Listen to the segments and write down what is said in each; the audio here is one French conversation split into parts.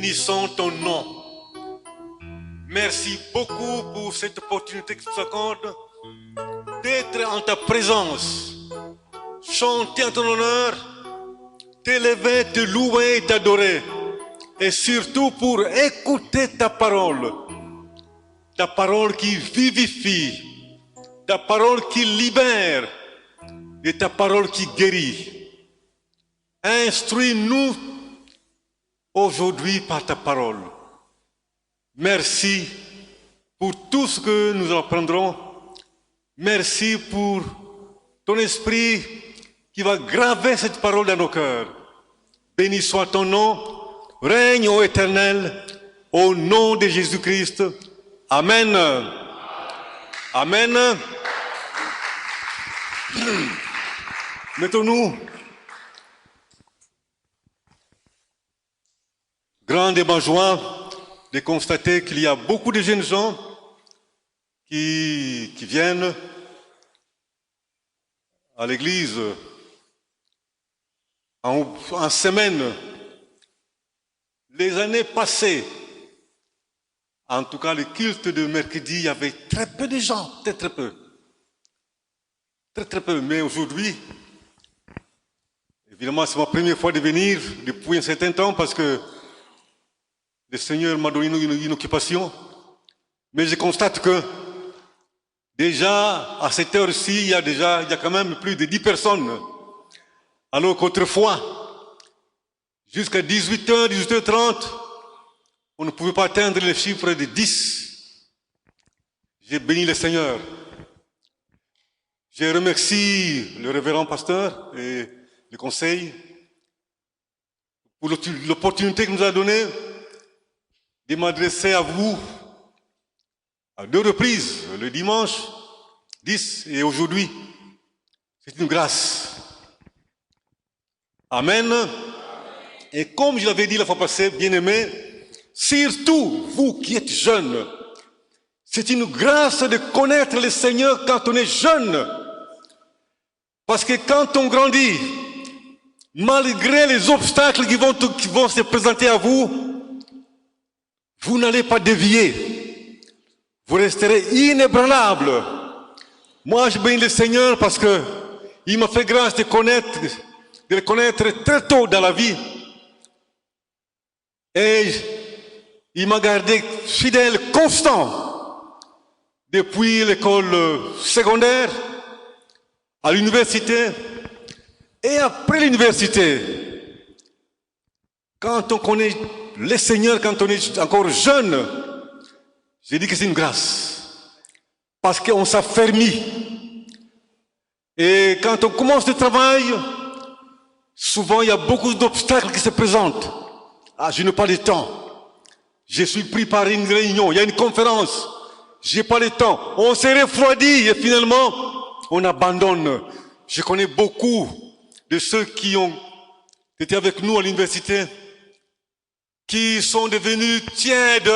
Bénissons ton nom. Merci beaucoup pour cette opportunité que tu nous accordes d'être en ta présence, chanter en ton honneur, t'élever, te louer et t'adorer. Et surtout pour écouter ta parole qui vivifie, ta parole qui libère et ta parole qui guérit. Instruis-nous aujourd'hui par ta parole. Merci pour tout ce que nous apprendrons. Merci pour ton esprit qui va graver cette parole dans nos cœurs. Béni soit ton nom, règne ô Éternel, au nom de Jésus-Christ. Amen. Amen. Mettons-nous. Grande et bonne joie de constater qu'il y a beaucoup de jeunes gens qui viennent à l'église en semaine. Les années passées, en tout cas le culte de mercredi, il y avait très peu de gens, très peu. Très peu, mais aujourd'hui, évidemment c'est ma première fois de venir depuis un certain temps parce que le Seigneur m'a donné une occupation, mais je constate que déjà à cette heure-ci, il y a quand même plus de 10 personnes, alors qu'autrefois, jusqu'à 18h, 18h30, on ne pouvait pas atteindre le chiffre de 10. J'ai béni le Seigneur. Je remercie le révérend pasteur et le conseil pour l'opportunité qu'il nous a donnée de m'adresser à vous à 2 reprises, le dimanche 10 et aujourd'hui. C'est une grâce. Amen. Et comme je l'avais dit la fois passée, bien-aimés, surtout vous qui êtes jeunes, c'est une grâce de connaître le Seigneur quand on est jeune. Parce que quand on grandit, malgré les obstacles qui vont se présenter à vous, vous n'allez pas dévier. Vous resterez inébranlable. Moi, je bénis le Seigneur parce que il m'a fait grâce de le connaître très tôt dans la vie. Et il m'a gardé fidèle, constant, depuis l'école secondaire, à l'université, et après l'université. Quand on connaît le Seigneur, quand on est encore jeune, j'ai dit que c'est une grâce. Parce qu'on s'affermit. Et quand on commence le travail, souvent il y a beaucoup d'obstacles qui se présentent. Ah, je n'ai pas le temps. Je suis pris par une réunion, il y a une conférence. J'ai pas le temps. On s'est refroidi et finalement, on abandonne. Je connais beaucoup de ceux qui ont été avec nous à l'université, qui sont devenus tièdes.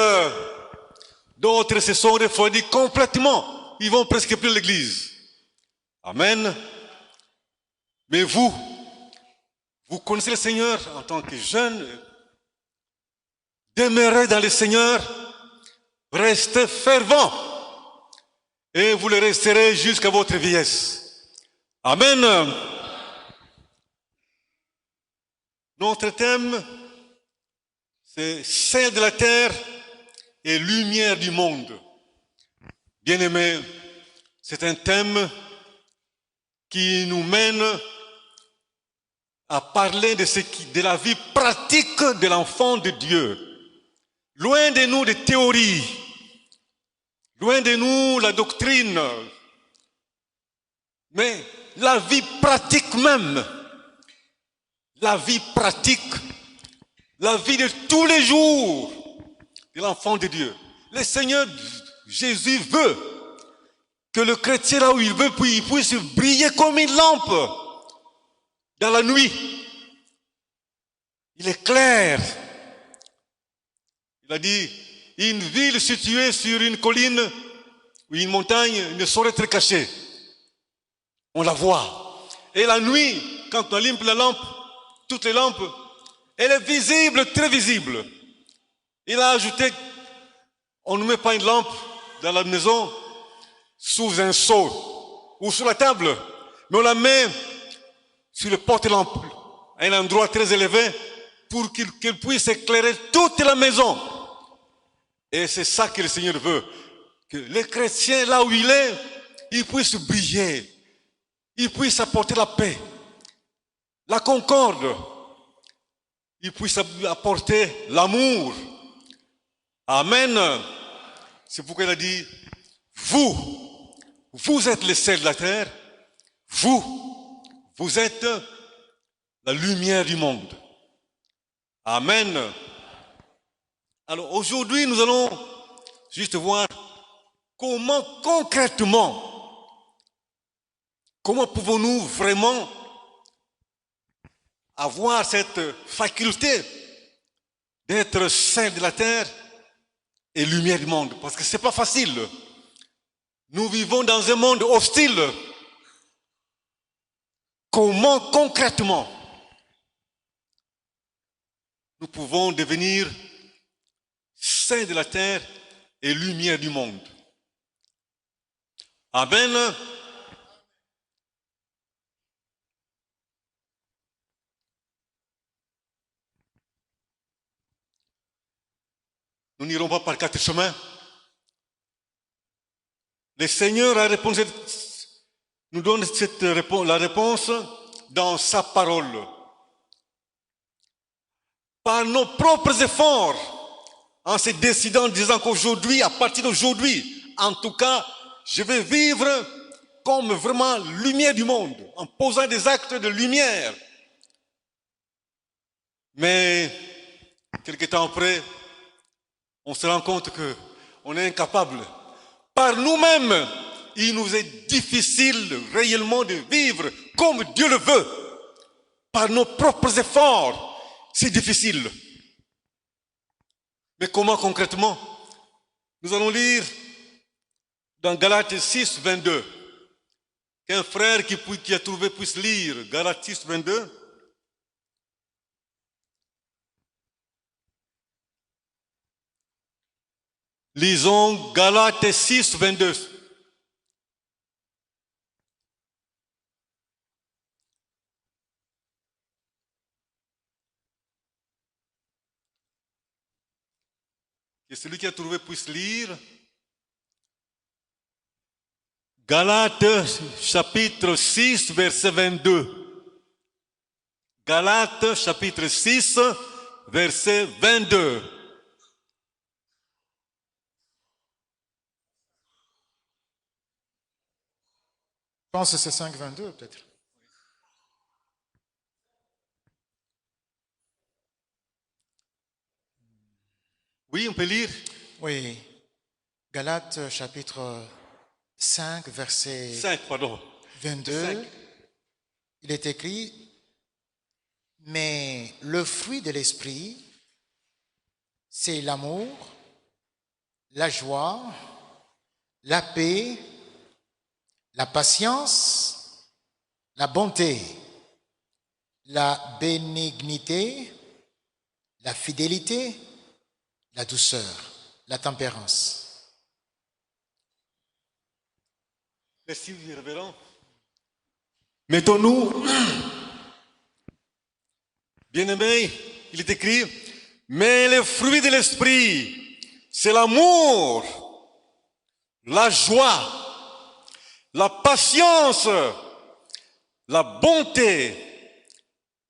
D'autres se sont refroidis complètement. Ils vont presque plus à l'église. Amen. Mais vous connaissez le Seigneur en tant que jeune. Demeurez dans le Seigneur. Restez fervents. Et vous le resterez jusqu'à votre vieillesse. Amen. Notre thème, c'est sel de la terre et lumière du monde. Bien-aimés, c'est un thème qui nous mène à parler de la vie pratique de l'enfant de Dieu. Loin de nous des théories, loin de nous la doctrine, mais la vie pratique même, la vie pratique, la vie de tous les jours de l'enfant de Dieu. Le Seigneur Jésus veut que le chrétien, là où il veut, il puisse briller comme une lampe dans la nuit. Il est clair. Il a dit, une ville située sur une colline ou une montagne ne saurait être cachée. On la voit. Et la nuit, quand on allume la lampe, toutes les lampes, elle est visible, très visible. Il a ajouté, on ne met pas une lampe dans la maison sous un seau ou sur la table, mais on la met sur le porte-lampe, à un endroit très élevé, pour qu'il puisse éclairer toute la maison. Et c'est ça que le Seigneur veut, que les chrétiens, là où il est, ils puissent briller, ils puissent apporter la paix, la concorde, ils puissent apporter l'amour. Amen. C'est pourquoi il a dit, vous êtes les sels de la terre, vous êtes la lumière du monde. Amen. Alors aujourd'hui, nous allons juste voir comment concrètement, comment pouvons-nous vraiment avoir cette faculté d'être sel de la terre et lumière du monde. Parce que c'est pas facile. Nous vivons dans un monde hostile. Comment concrètement nous pouvons devenir saints de la terre et lumière du monde? Amen. Nous n'irons pas par 4 chemins. Le Seigneur a répondu, nous donne la réponse dans sa parole. Par nos propres efforts, en se décidant, en disant qu'aujourd'hui, à partir d'aujourd'hui, en tout cas, je vais vivre comme vraiment lumière du monde, en posant des actes de lumière. Mais, quelque temps après, on se rend compte qu'on est incapable. Par nous-mêmes, il nous est difficile réellement de vivre comme Dieu le veut. Par nos propres efforts, c'est difficile. Mais comment concrètement? Nous allons lire dans Galates 6, 22. Qu'un frère qui a trouvé puisse lire Galates 6, 22. Lisons Galates 6, 22. Que celui qui a trouvé puisse lire. Galates chapitre 6, verset 22. Galates chapitre 6, verset 22. Je pense que c'est 5, 22 peut-être. Oui, on peut lire. Oui. Galates chapitre 5, verset 22. 5. Il est écrit, mais le fruit de l'esprit, c'est l'amour, la joie, la paix, la patience, la bonté, la bénignité, la fidélité, la douceur, la tempérance. Merci, révérend. Mettons-nous, bien-aimés, il est écrit, mais le fruit de l'esprit, c'est l'amour, la joie, la patience, la bonté,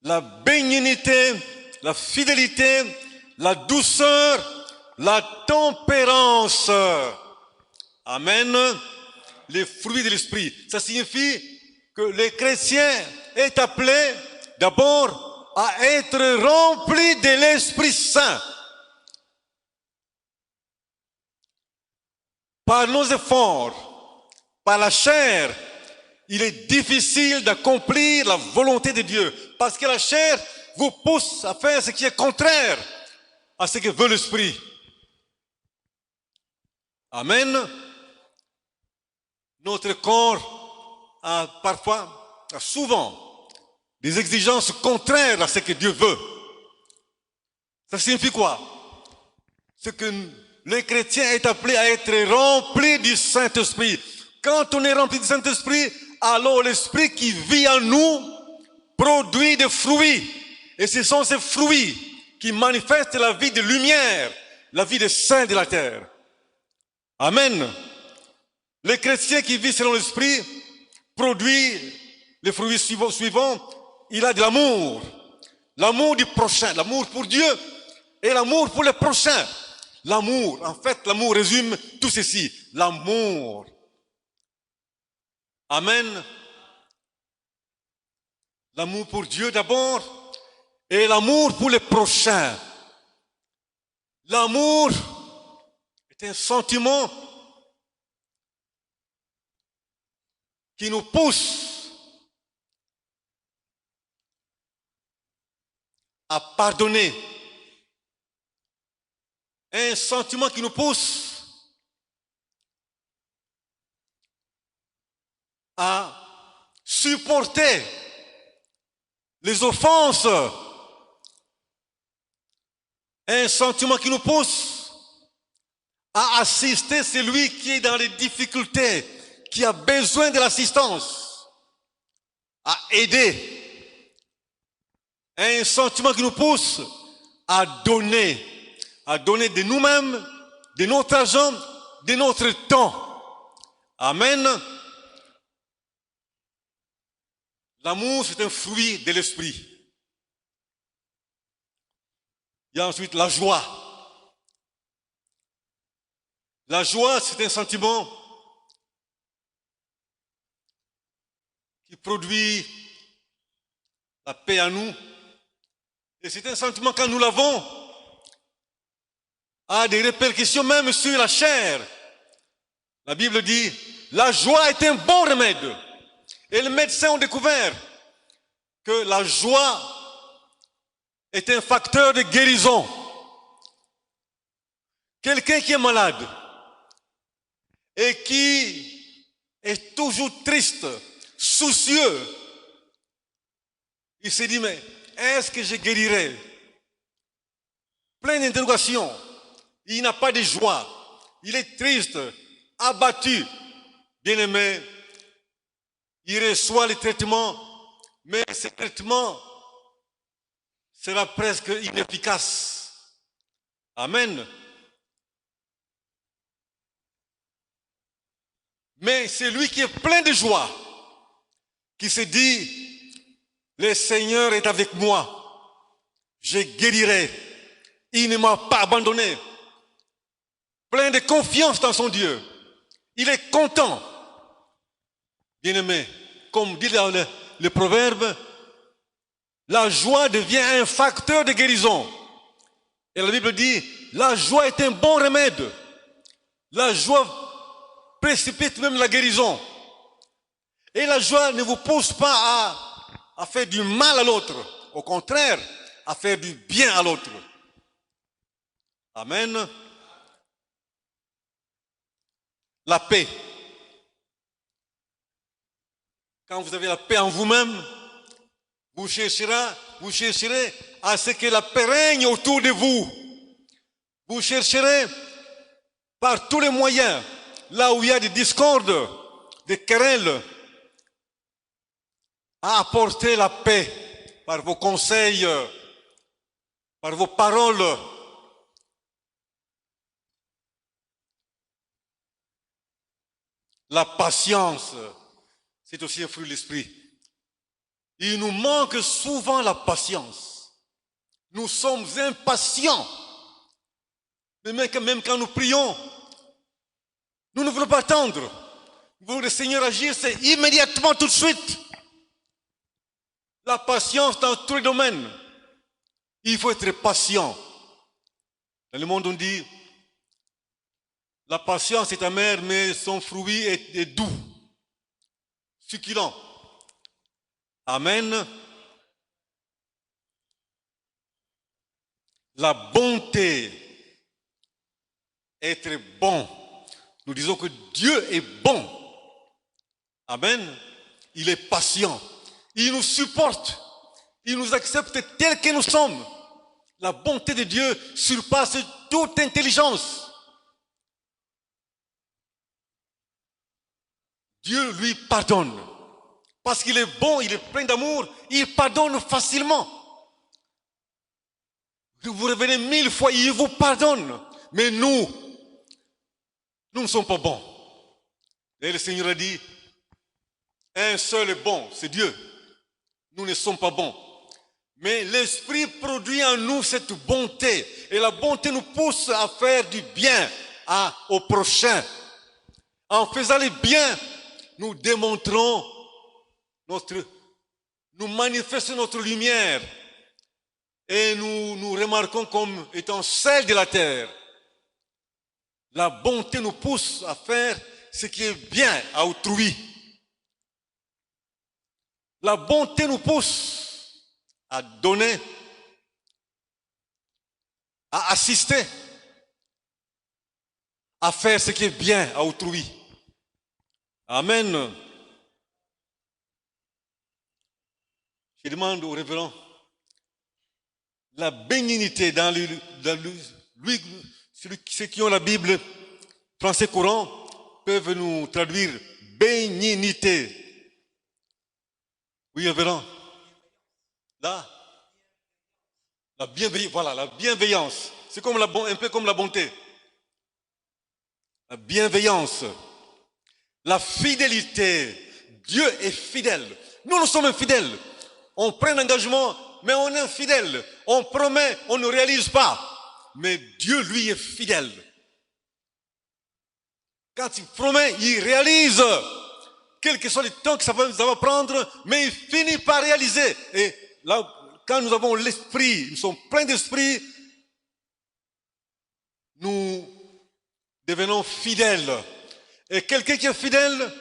la bénignité, la fidélité, la douceur, la tempérance. Amen. Les fruits de l'esprit. Ça signifie que les chrétiens est appelé d'abord à être remplis de l'Esprit Saint. Par nos efforts, par la chair, il est difficile d'accomplir la volonté de Dieu. Parce que la chair vous pousse à faire ce qui est contraire à ce que veut l'Esprit. Amen. Notre corps a souvent des exigences contraires à ce que Dieu veut. Ça signifie quoi? c'est que les chrétiens est appelé à être remplis du Saint-Esprit. Quand on est rempli du Saint-Esprit, alors l'Esprit qui vit en nous produit des fruits. Et ce sont ces fruits qui manifestent la vie de lumière, la vie des saints de la terre. Amen. Les chrétiens qui vivent selon l'Esprit produisent les fruits suivants. Il a de l'amour. L'amour du prochain, l'amour pour Dieu et l'amour pour le prochain. L'amour, en fait, l'amour résume tout ceci. L'amour. Amen. L'amour pour Dieu d'abord et l'amour pour le prochain. L'amour est un sentiment qui nous pousse à pardonner. Un sentiment qui nous pousse à supporter les offenses. Un sentiment qui nous pousse à assister celui qui est dans les difficultés, qui a besoin de l'assistance, à aider. Un sentiment qui nous pousse à donner de nous-mêmes, de notre argent, de notre temps. Amen. L'amour, c'est un fruit de l'esprit. Il y a ensuite la joie. La joie, c'est un sentiment qui produit la paix en nous. Et c'est un sentiment, quand nous l'avons, a des répercussions même sur la chair. La Bible dit, la joie est un bon remède. Et les médecins ont découvert que la joie est un facteur de guérison. Quelqu'un qui est malade et qui est toujours triste, soucieux, il se dit, mais est-ce que je guérirai? Plein d'interrogations. Il n'a pas de joie. Il est triste, abattu. Bien-aimé, il reçoit les traitements, mais ce traitement sera presque inefficace. Amen. Mais c'est lui qui est plein de joie, qui se dit, le Seigneur est avec moi, je guérirai, il ne m'a pas abandonné, plein de confiance dans son Dieu, il est content. Bien-aimé, comme dit le proverbe, la joie devient un facteur de guérison. Et la Bible dit, la joie est un bon remède. La joie précipite même la guérison. Et la joie ne vous pousse pas à faire du mal à l'autre. Au contraire, à faire du bien à l'autre. Amen. La paix. Quand vous avez la paix en vous-même, vous chercherez à ce que la paix règne autour de vous. Vous chercherez par tous les moyens, là où il y a des discordes, des querelles, à apporter la paix par vos conseils, par vos paroles. La patience, c'est aussi un fruit de l'esprit. Il nous manque souvent la patience. Nous sommes impatients. Mais même quand nous prions, nous ne voulons pas attendre. Nous voulons que le Seigneur agisse immédiatement, tout de suite. La patience dans tous les domaines. Il faut être patient. Dans le monde, on dit, la patience est amère, mais son fruit est doux, succulent. Amen. La bonté, être bon. Nous disons que Dieu est bon. Amen. Il est patient. Il nous supporte. Il nous accepte tel que nous sommes. La bonté de Dieu surpasse toute intelligence. Dieu lui pardonne. Parce qu'il est bon, il est plein d'amour, il pardonne facilement. Vous revenez 1000 fois, il vous pardonne. Mais nous ne sommes pas bons. Et le Seigneur a dit, un seul est bon, c'est Dieu. Nous ne sommes pas bons. Mais l'Esprit produit en nous cette bonté. Et la bonté nous pousse à faire du bien au prochain. En faisant le bien, nous démontrons nous manifestons notre lumière. Et nous nous remarquons comme étant celle de la terre. La bonté nous pousse à faire ce qui est bien à autrui. La bonté nous pousse à donner, à assister, à faire ce qui est bien à autrui. Amen. Je demande au révérend, la bénignité dans ceux qui ont la Bible français courant peuvent nous traduire bénignité. Oui, révérend. Là, la bienveillance, voilà, la bienveillance. C'est comme un peu comme la bonté. La bienveillance. La fidélité. Dieu est fidèle. Nous sommes infidèles. On prend un engagement, mais on est infidèle. On promet, on ne réalise pas. Mais Dieu, lui, est fidèle. Quand il promet, il réalise. Quel que soit le temps que ça va prendre, mais il finit par réaliser. Et là, quand nous avons l'esprit, nous sommes pleins d'esprit, nous devenons fidèles. Et quelqu'un qui est fidèle,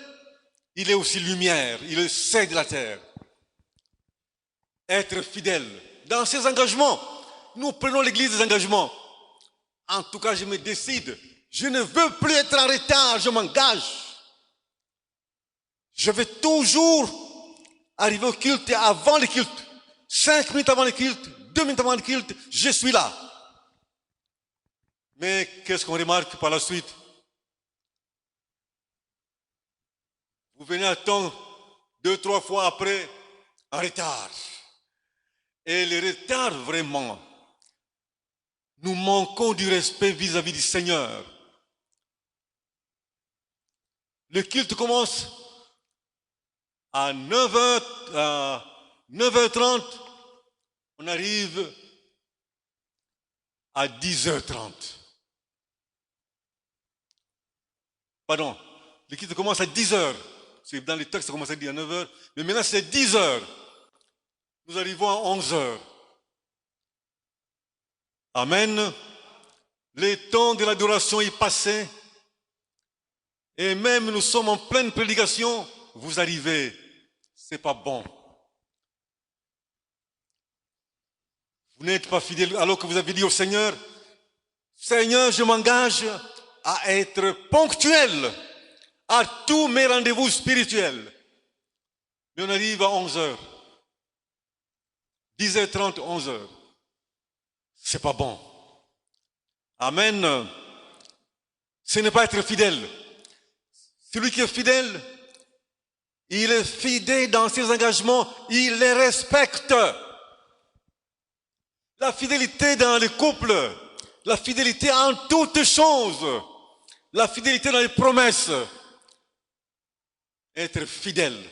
il est aussi lumière, il est sel de la terre. Être fidèle. Dans ces engagements, nous prenons l'église des engagements. En tout cas, je me décide. Je ne veux plus être en retard, je m'engage. Je vais toujours arriver au culte avant le culte. 5 minutes avant le culte, 2 minutes avant le culte, je suis là. Mais qu'est-ce qu'on remarque par la suite? Vous venez à temps 2-3 fois après, en retard. Et le retard, vraiment, nous manquons du respect vis-à-vis du Seigneur. Le culte commence à 9h30, on arrive à 10h30. Pardon, le culte commence à 10h. Dans les textes, ça commence à dire à 9h. Mais maintenant, c'est 10h. Nous arrivons à 11h. Amen. Le temps de l'adoration est passé. Et même nous sommes en pleine prédication. Vous arrivez. C'est pas bon. Vous n'êtes pas fidèle alors que vous avez dit au Seigneur, Seigneur, je m'engage à être ponctuel à tous mes rendez-vous spirituels. Mais on arrive à 11h. 10h30, 11h. C'est pas bon. Amen. Ce n'est pas être fidèle. Celui qui est fidèle, il est fidèle dans ses engagements, il les respecte. La fidélité dans le couple, la fidélité en toutes choses, la fidélité dans les promesses. Être fidèle.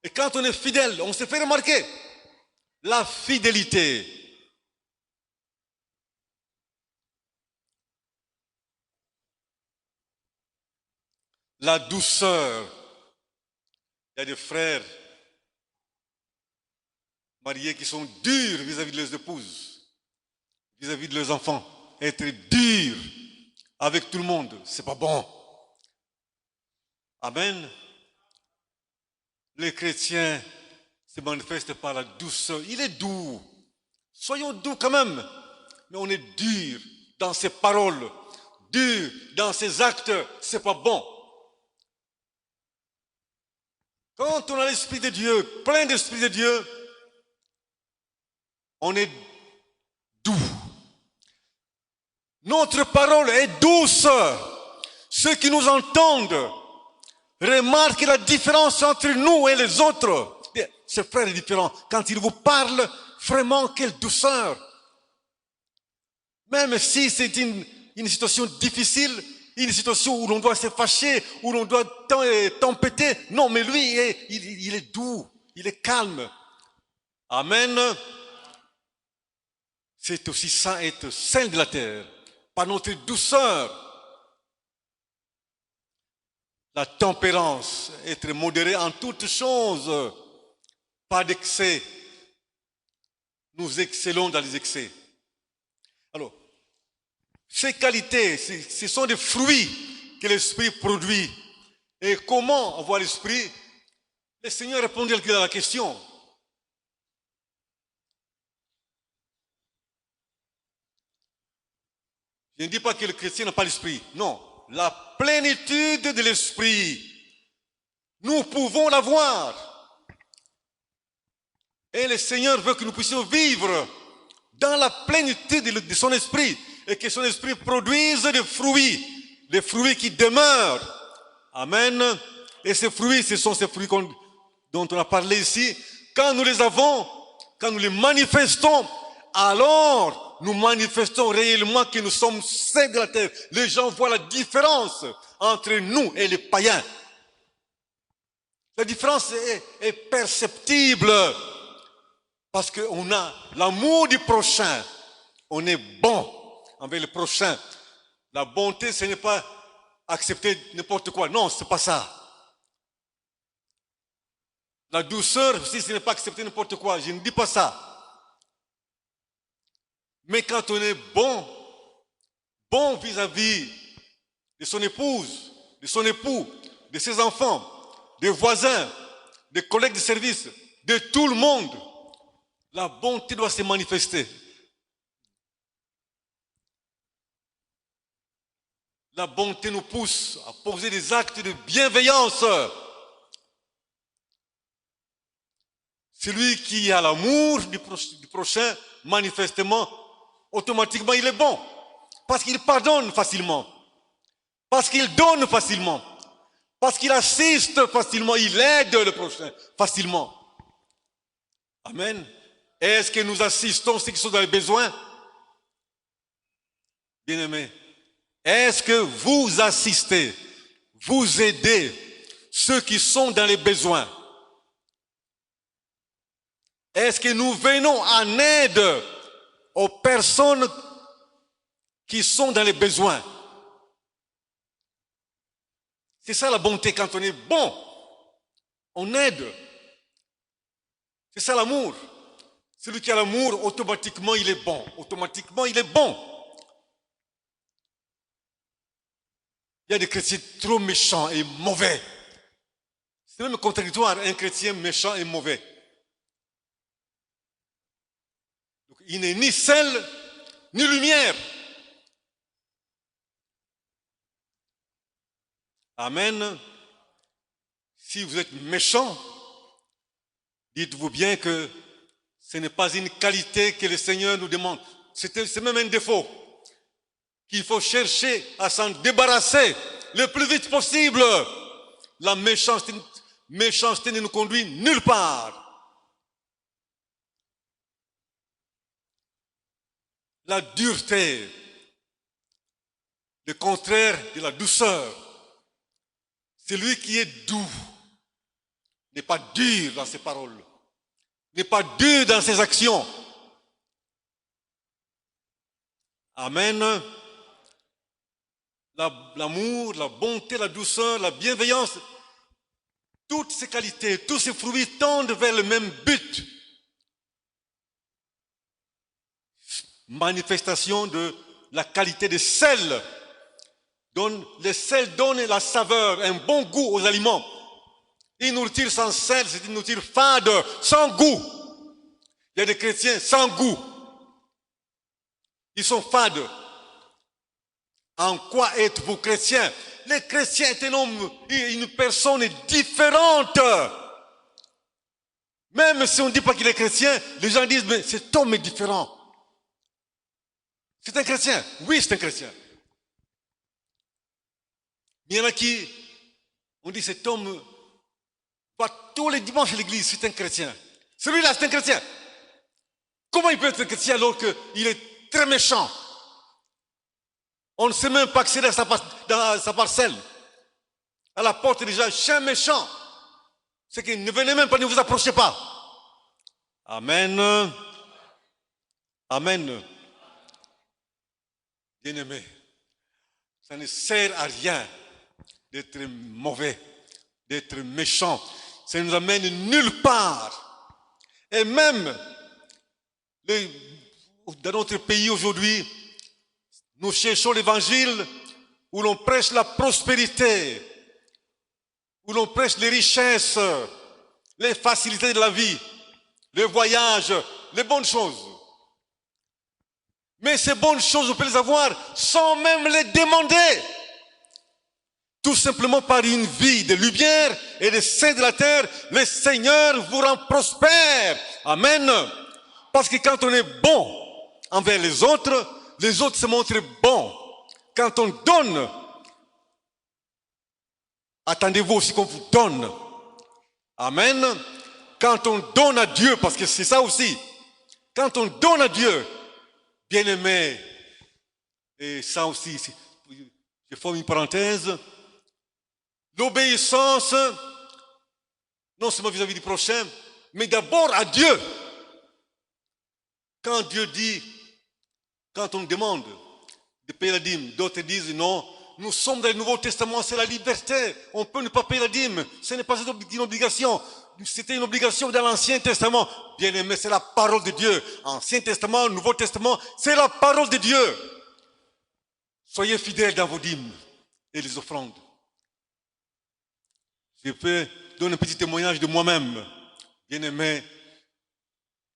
Et quand on est fidèle, on se fait remarquer. La fidélité. La douceur. Il y a des frères mariés qui sont durs vis-à-vis de leurs épouses, vis-à-vis de leurs enfants. Être dur avec tout le monde, c'est pas bon. Amen. Les chrétiens se manifestent par la douceur. Il est doux. Soyons doux quand même. Mais on est dur dans ses paroles, dur dans ses actes. C'est pas bon. Quand on a l'Esprit de Dieu, plein d'Esprit de Dieu, on est doux. Notre parole est douce. Ceux qui nous entendent remarquent la différence entre nous et les autres. Ce frère est différent. Quand il vous parle, vraiment, quelle douceur. Même si c'est une situation difficile, une situation où l'on doit se fâcher, où l'on doit tempêter. Non, mais lui, il est doux, il est calme. Amen. C'est aussi ça, être saint de la terre, par notre douceur. La tempérance, être modéré en toutes choses, pas d'excès. Nous excellons dans les excès. Alors, ces qualités, ce sont des fruits que l'Esprit produit. Et comment avoir l'Esprit? Le Seigneur répondit à la question. Je ne dis pas que le chrétien n'a pas l'Esprit. Non, la plénitude de l'Esprit, nous pouvons l'avoir. Et le Seigneur veut que nous puissions vivre dans la plénitude de son Esprit et que son Esprit produise des fruits qui demeurent. Amen. Et ces fruits, ce sont ces fruits dont on a parlé ici. Quand nous les avons, quand nous les manifestons, alors nous manifestons réellement que nous sommes saints de la terre. Les gens voient la différence entre nous et les païens. La différence est perceptible parce qu'on a l'amour du prochain. On est bon envers le prochain. La bonté, ce n'est pas accepter n'importe quoi. Non, c'est pas ça. La douceur aussi, ce n'est pas accepter n'importe quoi. Je ne dis pas ça. Mais quand on est bon vis-à-vis de son épouse, de son époux, de ses enfants, des voisins, des collègues de service, de tout le monde, la bonté doit se manifester. La bonté nous pousse à poser des actes de bienveillance. Celui qui a l'amour du prochain, manifestement, automatiquement, il est bon. Parce qu'il pardonne facilement. Parce qu'il donne facilement. Parce qu'il assiste facilement. Il aide le prochain facilement. Amen. Est-ce que nous assistons ceux qui sont dans les besoins? Bien-aimés, est-ce que vous assistez, vous aidez ceux qui sont dans les besoins? Est-ce que nous venons en aide aux personnes qui sont dans les besoins? C'est ça la bonté, quand on est bon, on aide. C'est ça l'amour. Celui qui a l'amour, automatiquement il est bon. Automatiquement il est bon. Il y a des chrétiens trop méchants et mauvais. C'est même contradictoire, un chrétien méchant et mauvais. Donc, il n'est ni sel, ni lumière. Amen. Si vous êtes méchant, dites-vous bien que ce n'est pas une qualité que le Seigneur nous demande. C'est même un défaut qu'il faut chercher à s'en débarrasser le plus vite possible. La méchanceté ne nous conduit nulle part. La dureté, le contraire de la douceur. Celui qui est doux n'est pas dur dans ses paroles, n'est pas dur dans ses actions. Amen. L'amour, la bonté, la douceur, la bienveillance, toutes ces qualités, tous ces fruits tendent vers le même but. Manifestation de la qualité de sel. Le sel donne la saveur, un bon goût aux aliments. Une nourriture sans sel, c'est une nourriture fade, sans goût. Il y a des chrétiens sans goût. Ils sont fades. En quoi êtes-vous chrétien? Le chrétien est un homme, une personne différente. Même si on ne dit pas qu'il est chrétien, les gens disent, mais cet homme est différent. C'est un chrétien. Oui, c'est un chrétien. Mais il y en a qui, on dit cet homme va tous les dimanches à l'église, c'est un chrétien. Celui-là, c'est un chrétien. Comment il peut être un chrétien alors qu'il est très méchant? On ne sait même pas accéder dans sa parcelle. À la porte déjà, chien méchant. C'est qu'il ne venez même pas, ne vous approchez pas. Amen. Amen. Bien-aimé, ça ne sert à rien d'être mauvais, d'être méchant. Ça ne nous amène nulle part. Et même dans notre pays aujourd'hui, nous cherchons l'évangile où l'on prêche la prospérité, où l'on prêche les richesses, les facilités de la vie, le voyage, les bonnes choses. Mais ces bonnes choses, on peut les avoir sans même les demander. Tout simplement par une vie de lumière et de saints de la terre, le Seigneur vous rend prospère. Amen. Parce que quand on est bon envers les autres se montrent bons. Quand on donne, attendez-vous aussi qu'on vous donne. Amen. Quand on donne à Dieu, parce que c'est ça aussi, quand on donne à Dieu, bien-aimé, et ça aussi, je forme une parenthèse, l'obéissance, non seulement vis-à-vis du prochain, mais d'abord à Dieu. Quand Dieu dit, quand on demande de payer la dîme, d'autres disent non, nous sommes dans le Nouveau Testament, c'est la liberté, on peut ne pas payer la dîme, ce n'est pas une obligation, c'était une obligation dans l'Ancien Testament. Bien aimé, c'est la parole de Dieu. Ancien Testament, Nouveau Testament, c'est la parole de Dieu. Soyez fidèles dans vos dîmes et les offrandes. Je peux donner un petit témoignage de moi-même. Bien aimé,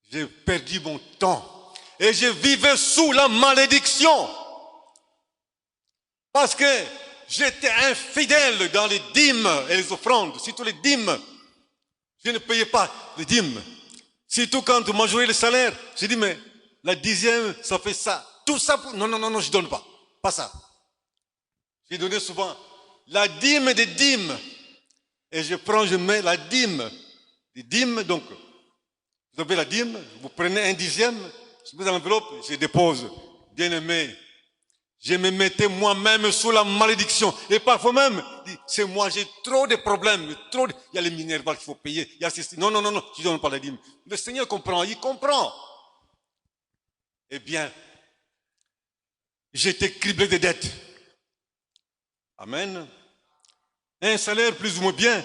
j'ai perdu mon temps et je vivais sous la malédiction parce que j'étais infidèle dans les dîmes et les offrandes, surtout les dîmes. Je ne payais pas les dîmes. Surtout quand on majorait le salaire, j'ai dit mais la dixième ça fait ça, tout ça pour... Non, je donne pas, pas ça. J'ai donné souvent la dîme des dîmes et je mets la dîme des dîmes, donc vous avez la dîme, vous prenez un dixième, je mets dans l'enveloppe, je dépose. Bien aimé, je me mettais moi-même sous la malédiction. Et parfois même, c'est moi, j'ai trop de problèmes, il y a les minervales qu'il faut payer, il y a ceci. Non, je ne donne pas la dîme. Le Seigneur comprend, il comprend. Eh bien, j'étais criblé de dettes. Amen. Un salaire plus ou moins bien.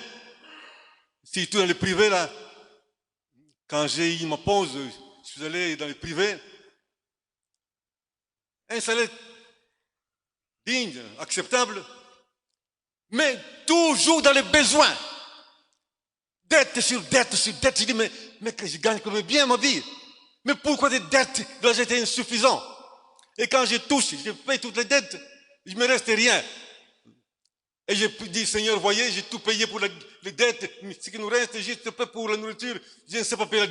Surtout dans le privé, là. Quand j'ai eu ma pause, je suis allé dans le privé. Un salaire digne, acceptable, mais toujours dans les besoins. Dette sur dette sur dette. Je dis, mais je gagne quand même bien ma vie. Mais pourquoi des dettes? Là, j'étais insuffisant. Et quand je touche, je paye toutes les dettes, il ne me reste rien. Et je dis, Seigneur, voyez, j'ai tout payé pour les dettes. Ce qui nous reste, juste pour la nourriture, je ne sais pas payer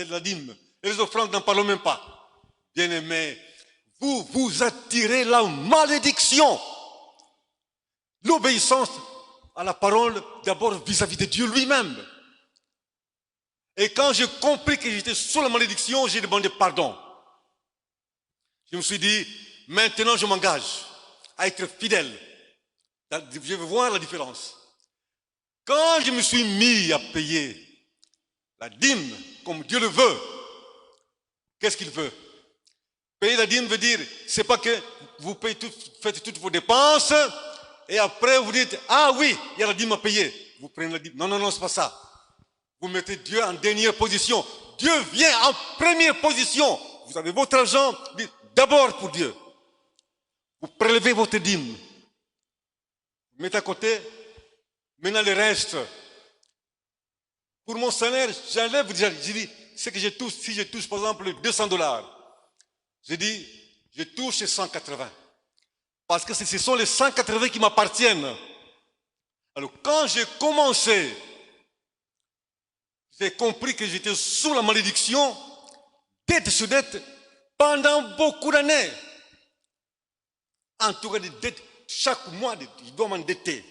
la dîme. Et les offrandes, n'en parlons même pas. Bien-aimés, vous attirez la malédiction. L'obéissance à la parole, d'abord vis-à-vis de Dieu lui-même. Et quand j'ai compris que j'étais sous la malédiction, j'ai demandé pardon. Je me suis dit, maintenant je m'engage à être fidèle. Je vais voir la différence. Quand je me suis mis à payer la dîme comme Dieu le veut, qu'est-ce qu'il veut? Payer la dîme veut dire, c'est pas que vous payez faites toutes vos dépenses et après vous dites, ah oui, il y a la dîme à payer. Vous prenez la dîme. Non, c'est pas ça. Vous mettez Dieu en dernière position. Dieu vient en première position. Vous avez votre argent, dites d'abord pour Dieu. Vous prélevez votre dîme. Vous mettez à côté, maintenant le reste. Pour mon salaire, j'enlève déjà, je dis, c'est que je touche, si je touche par exemple $200, je dis, je touche 180. Parce que ce sont les 180 qui m'appartiennent. Alors quand j'ai commencé, j'ai compris que j'étais sous la malédiction, dette sur dette, pendant beaucoup d'années. En tout cas, des dettes. Chaque mois, je dois m'endetter.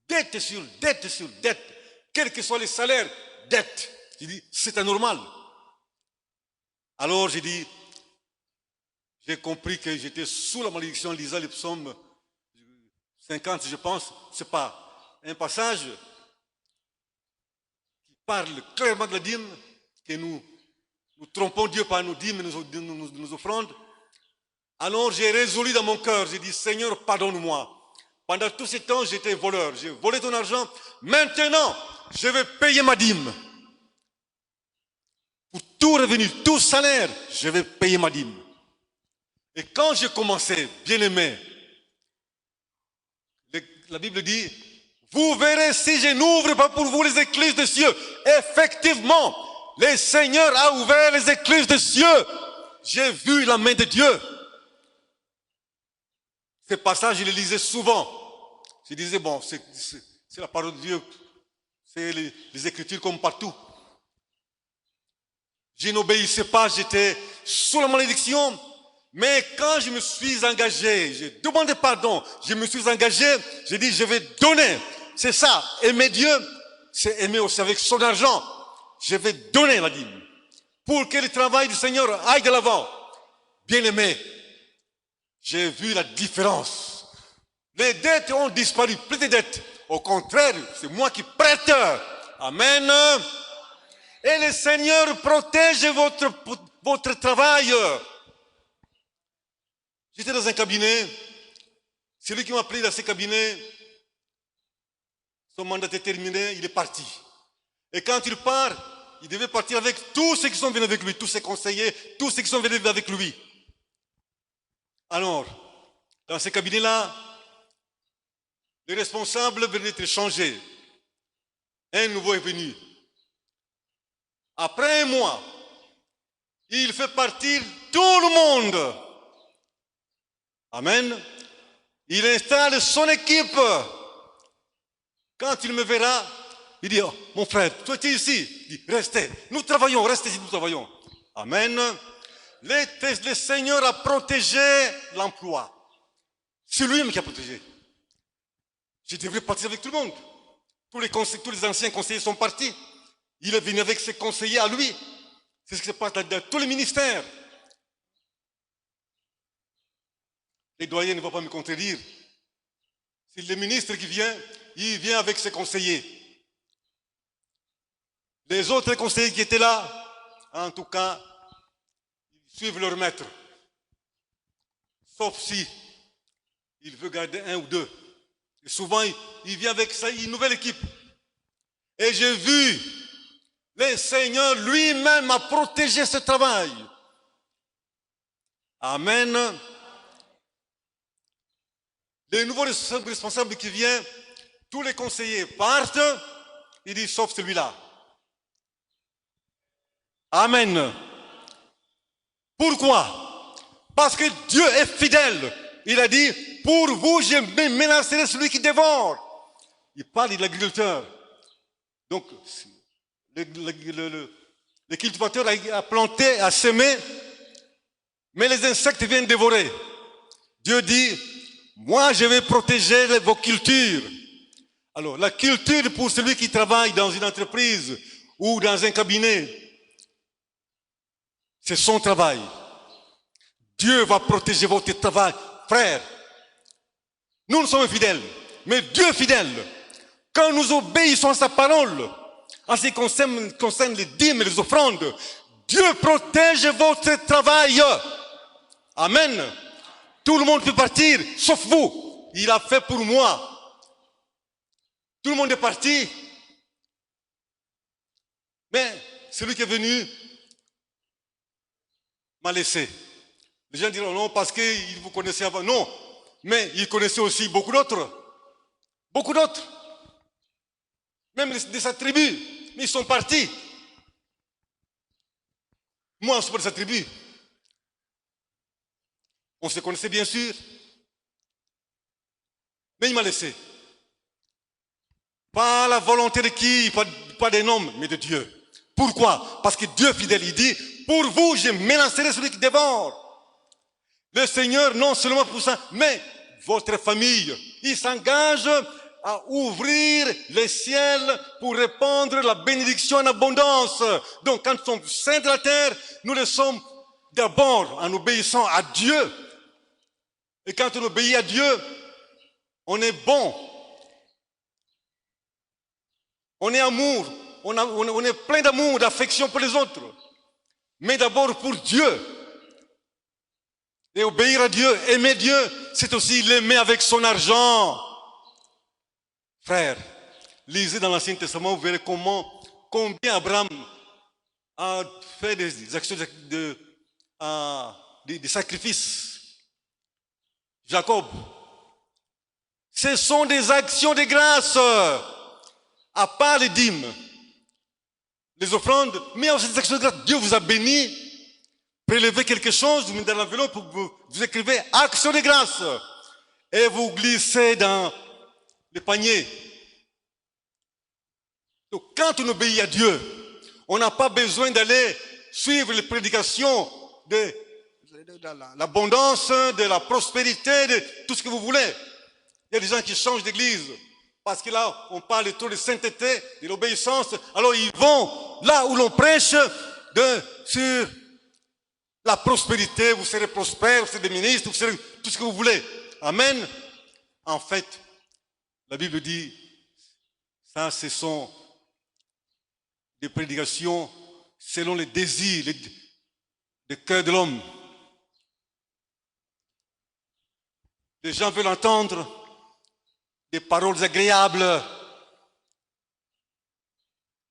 Dette sur dette sur dette. Quels que soient les salaires, dette. J'ai dit, c'est anormal. Alors j'ai dit, j'ai compris que j'étais sous la malédiction en lisant les psaumes 50, je pense. C'est pas un passage qui parle clairement de la dîme, que nous trompons Dieu par nos dîmes et nos offrandes. Alors j'ai résolu dans mon cœur, j'ai dit, Seigneur, pardonne-moi. Pendant tout ce temps, j'étais voleur, j'ai volé ton argent. Maintenant, je vais payer ma dîme. Pour tout revenu, tout salaire, je vais payer ma dîme. Et quand j'ai commencé, bien aimé, la Bible dit, vous verrez si je n'ouvre pas pour vous les écluses des cieux. Effectivement, le Seigneur a ouvert les écluses des cieux. J'ai vu la main de Dieu. Ces passages, je les lisais souvent. Je disais, bon, c'est la parole de Dieu. C'est les Écritures comme partout. Je n'obéissais pas, j'étais sous la malédiction. Mais quand je me suis engagé, j'ai demandé pardon, je me suis engagé, j'ai dit, je vais donner. C'est ça, aimer Dieu, c'est aimer aussi avec son argent. Je vais donner la dîme. Pour que le travail du Seigneur aille de l'avant. Bien aimé, j'ai vu la différence. Les dettes ont disparu, plus de dettes. Au contraire, c'est moi qui prête. Amen. Et le Seigneur protège votre travail. J'étais dans un cabinet. Celui qui m'a pris dans ce cabinet, son mandat était terminé, il est parti. Et quand il part, il devait partir avec tous ceux qui sont venus avec lui, tous ses conseillers, tous ceux qui sont venus avec lui. Alors, dans ce cabinet-là, les responsables venaient d'être changés. Un nouveau est venu. Après un mois, il fait partir tout le monde. Amen. Il installe son équipe. Quand il me verra, il dit, oh, mon frère, toi tu es ici. Il dit, restez, nous travaillons, restez ici, nous travaillons. Amen. Le Seigneur a protégé l'emploi. C'est lui-même qui a protégé. Je devrais partir avec tout le monde. Tous les anciens conseillers sont partis. Il est venu avec ses conseillers à lui. C'est ce qui se passe dans tous les ministères. Les doyens ne vont pas me contredire. C'est le ministre qui vient, il vient avec ses conseillers. Les autres conseillers qui étaient là, en tout cas, ils suivent leur maître. Sauf si il veut garder un ou deux. Et souvent, il vient avec une nouvelle équipe. Et j'ai vu, le Seigneur lui-même a protégé ce travail. Amen. Les nouveaux responsables qui viennent, tous les conseillers partent, il dit, sauf celui-là. Amen. Pourquoi? Parce que Dieu est fidèle. Il a dit, pour vous, je menacerai celui qui dévore. Il parle de l'agriculteur. Donc, le cultivateur a planté, a semé, mais les insectes viennent dévorer. Dieu dit, moi, je vais protéger vos cultures. Alors, la culture pour celui qui travaille dans une entreprise ou dans un cabinet, c'est son travail. Dieu va protéger votre travail. Frère, nous sommes fidèles, mais Dieu est fidèle. Quand nous obéissons à sa parole, en ce qui concerne les dîmes et les offrandes, Dieu protège votre travail. Amen. Tout le monde peut partir, sauf vous. Il a fait pour moi. Tout le monde est parti. Mais celui qui est venu m'a laissé. Les gens diront non parce qu'il vous connaissait avant. Non, mais il connaissait aussi beaucoup d'autres. Beaucoup d'autres. Même de sa tribu. Mais ils sont partis. Moi, je suis pas de sa tribu. On se connaissait bien sûr. Mais il m'a laissé. Pas la volonté de qui, pas des hommes, mais de Dieu. Pourquoi? Parce que Dieu fidèle, il dit, pour vous, je menacerai celui qui dévore. le Seigneur, non seulement pour ça, mais votre famille. Il s'engage à ouvrir les ciels pour répandre la bénédiction en abondance. Donc, quand nous sommes saints de la terre, nous le sommes d'abord en obéissant à Dieu. Et quand on obéit à Dieu, on est bon. On est amour. On est plein d'amour, d'affection pour les autres. Mais d'abord pour Dieu. Et obéir à Dieu, aimer Dieu, c'est aussi l'aimer avec son argent. Frère, lisez dans l'Ancien Testament, vous verrez combien Abraham a fait des actions des sacrifices. Jacob. Ce sont des actions de grâce, à part les dîmes, les offrandes, mais aussi des actions de grâce. Dieu vous a béni. Prélevez quelque chose, vous mettez dans l'enveloppe, vous écrivez action de grâce et vous glissez dans le panier. Donc, quand on obéit à Dieu, on n'a pas besoin d'aller suivre les prédications de l'abondance, de la prospérité, de tout ce que vous voulez. Il y a des gens qui changent d'église parce que là, on parle trop de sainteté, de l'obéissance. Alors, ils vont là où l'on prêche sur la prospérité, vous serez prospère, vous serez des ministres, vous serez tout ce que vous voulez. Amen. En fait, la Bible dit, ça, ce sont des prédications selon les désirs du cœur de l'homme. Les gens veulent entendre des paroles agréables,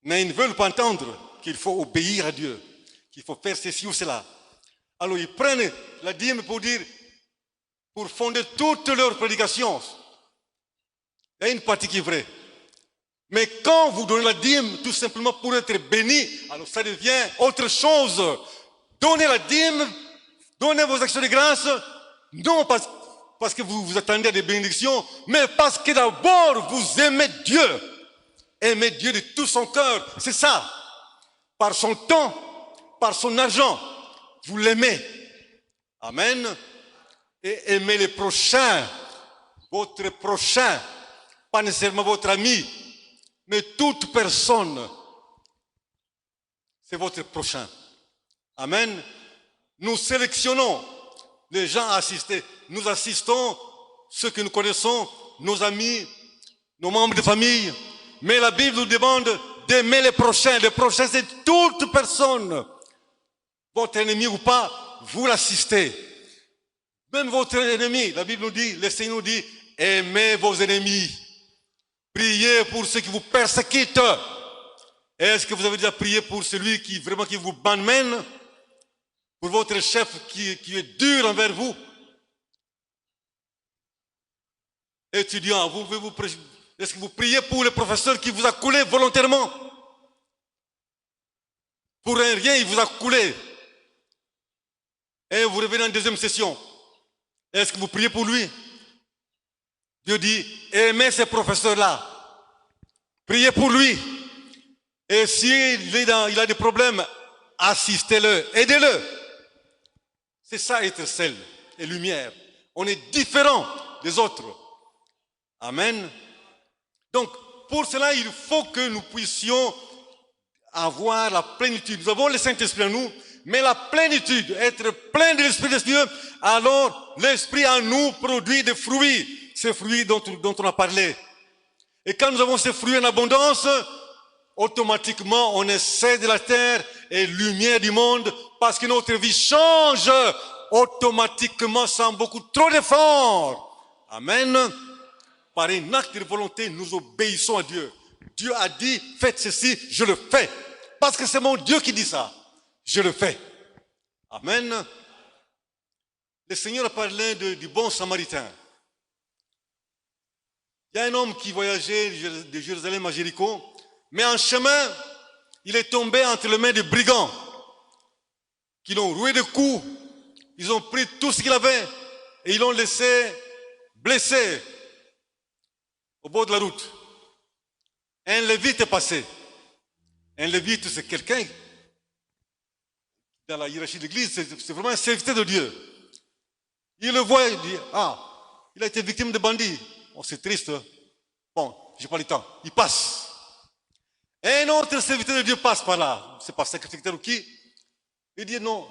mais ils ne veulent pas entendre qu'il faut obéir à Dieu, qu'il faut faire ceci ou cela. Alors ils prennent la dîme pour fonder toutes leurs prédications. Il y a une partie qui est vraie. Mais quand vous donnez la dîme, tout simplement pour être béni, alors ça devient autre chose. Donnez la dîme, donnez vos actions de grâce, non parce que vous vous attendez à des bénédictions, mais parce que d'abord vous aimez Dieu. Aimez Dieu de tout son cœur, c'est ça. Par son temps, par son argent. Vous l'aimez. Amen. Et aimez les prochains. Votre prochain. Pas nécessairement votre ami. Mais toute personne. C'est votre prochain. Amen. Nous sélectionnons les gens à assister. Nous assistons ceux que nous connaissons, nos amis, nos membres de famille. Mais la Bible nous demande d'aimer les prochains. Les prochains, c'est toute personne. Votre ennemi ou pas, vous l'assistez. Même votre ennemi, la Bible nous dit, le Seigneur nous dit, aimez vos ennemis. Priez pour ceux qui vous persécutent. Est-ce que vous avez déjà prié pour celui qui vous malmène? Pour votre chef qui est dur envers vous? Étudiants, est-ce que vous priez pour le professeur qui vous a coulé volontairement? Pour rien, il vous a coulé. Et vous revenez en deuxième session. Est-ce que vous priez pour lui? Dieu dit, aimez ces professeurs-là. Priez pour lui. Et s'il a des problèmes, assistez-le, aidez-le. C'est ça être sel et lumière. On est différent des autres. Amen. Donc, pour cela, il faut que nous puissions avoir la plénitude. Nous avons le Saint-Esprit en nous, mais la plénitude, être plein de l'Esprit de Dieu, alors l'Esprit en nous produit des fruits, ces fruits dont on a parlé. Et quand nous avons ces fruits en abondance, automatiquement on est sel de la terre et lumière du monde, parce que notre vie change automatiquement sans beaucoup trop d'efforts. Amen. Par un acte de volonté, nous obéissons à Dieu. Dieu a dit, faites ceci, je le fais. Parce que c'est mon Dieu qui dit ça. Je le fais. Amen. Le Seigneur a parlé du bon samaritain. Il y a un homme qui voyageait de Jérusalem à Jéricho, mais en chemin, il est tombé entre les mains des brigands qui l'ont roué de coups. Ils ont pris tout ce qu'il avait et ils l'ont laissé blessé au bord de la route. Un lévite est passé. Un lévite, c'est quelqu'un, dans la hiérarchie de l'église, c'est vraiment un serviteur de Dieu. Il le voit, il dit, ah, il a été victime de bandits. Oh, c'est triste. Bon, j'ai pas le temps. Il passe. Un autre serviteur de Dieu passe par là. C'est pas sacrificateur ou qui. Il dit non.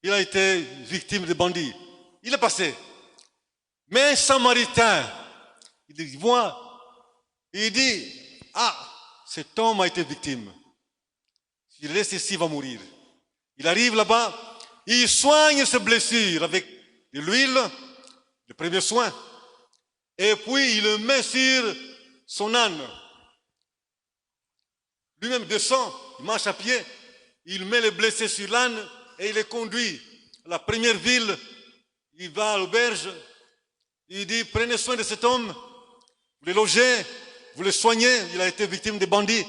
Il a été victime de bandits. Il est passé. Mais un Samaritain, il voit, il dit, ah, cet homme a été victime. S'il reste ici, il va mourir. Il arrive là-bas, il soigne ses blessures avec de l'huile, le premier soin. Et puis, il le met sur son âne. Lui-même descend, il marche à pied, il met les blessés sur l'âne et il les conduit à la première ville. Il va à l'auberge, il dit, prenez soin de cet homme, vous le logez, vous le soignez, il a été victime de bandits.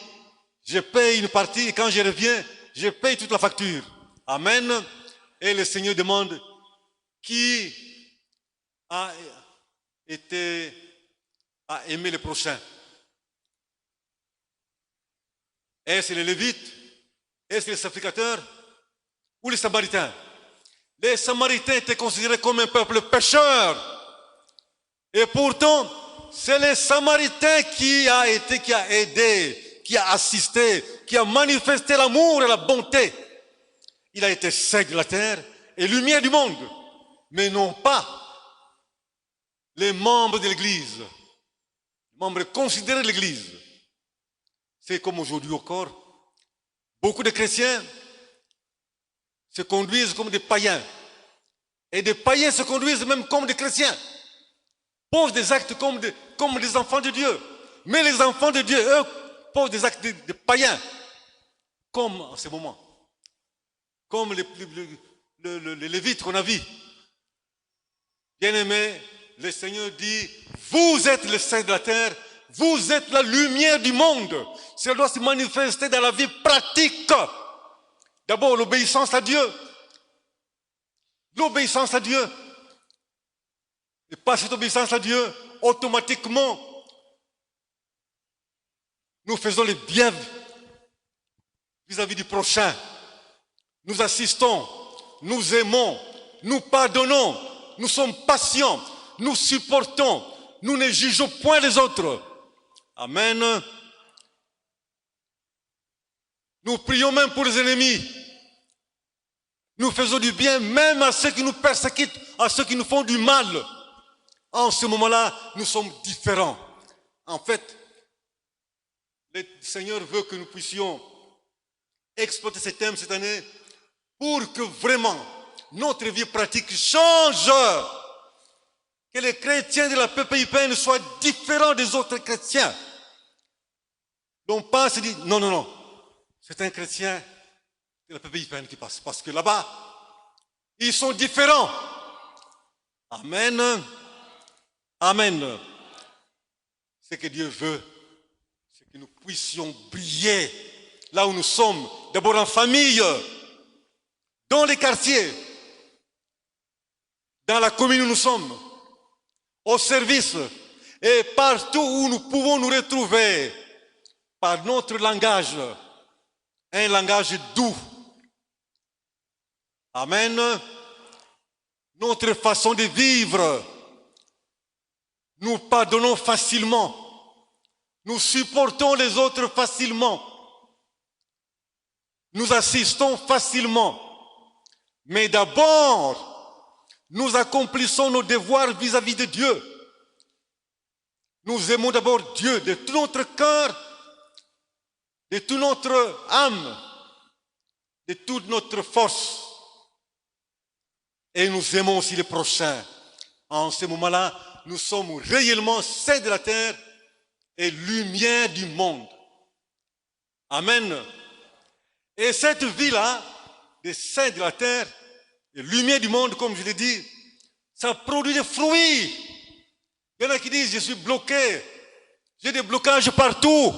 Je paye une partie et quand je reviens, je paye toute la facture. Amen. Et le Seigneur demande qui a aimé le prochain. Est-ce les Lévites? Est-ce les sacrificateurs? Ou les Samaritains? Les Samaritains étaient considérés comme un peuple pécheur. Et pourtant, c'est les Samaritains qui a aidé, qui a assisté, qui a manifesté l'amour et la bonté. Il a été sel de la terre et lumière du monde, mais non pas les membres de l'Église, les membres considérés de l'Église. C'est comme aujourd'hui encore, beaucoup de chrétiens se conduisent comme des païens. Et des païens se conduisent même comme des chrétiens. Posent des actes comme des enfants de Dieu. Mais les enfants de Dieu, eux, posent des actes de païens. Comme en ce moment. Comme les Lévites qu'on a vus. Bien-aimés, le Seigneur dit, vous êtes le sel de la terre, vous êtes la lumière du monde. Cela doit se manifester dans la vie pratique. D'abord, l'obéissance à Dieu. L'obéissance à Dieu. Et par cette obéissance à Dieu, automatiquement, nous faisons le bien vis-à-vis du prochain. Nous assistons, nous aimons, nous pardonnons, nous sommes patients, nous supportons, nous ne jugeons point les autres. Amen. Nous prions même pour les ennemis. Nous faisons du bien même à ceux qui nous persécutent, à ceux qui nous font du mal. En ce moment-là, nous sommes différents. En fait, le Seigneur veut que nous puissions exploiter ce thème cette année pour que vraiment notre vie pratique change. Que les chrétiens de la PPIPN soient différents des autres chrétiens. Donc pas se dire, non, non, non, c'est un chrétien de la PPIPN qui passe. Parce que là-bas, ils sont différents. Amen. Amen. Ce que Dieu veut, c'est que nous puissions briller là où nous sommes. D'abord en famille, dans les quartiers, dans la commune où nous sommes, au service et partout où nous pouvons nous retrouver par notre langage, un langage doux. Amen. Notre façon de vivre, nous pardonnons facilement, nous supportons les autres facilement, nous assistons facilement, mais d'abord, nous accomplissons nos devoirs vis-à-vis de Dieu. Nous aimons d'abord Dieu de tout notre cœur, de toute notre âme, de toute notre force. Et nous aimons aussi les prochains. En ce moment-là, nous sommes réellement sel de la terre et lumière du monde. Amen. Et cette vie-là, de sel de la terre, et lumière du monde, comme je l'ai dit, ça produit des fruits. Il y en a qui disent, je suis bloqué, j'ai des blocages partout.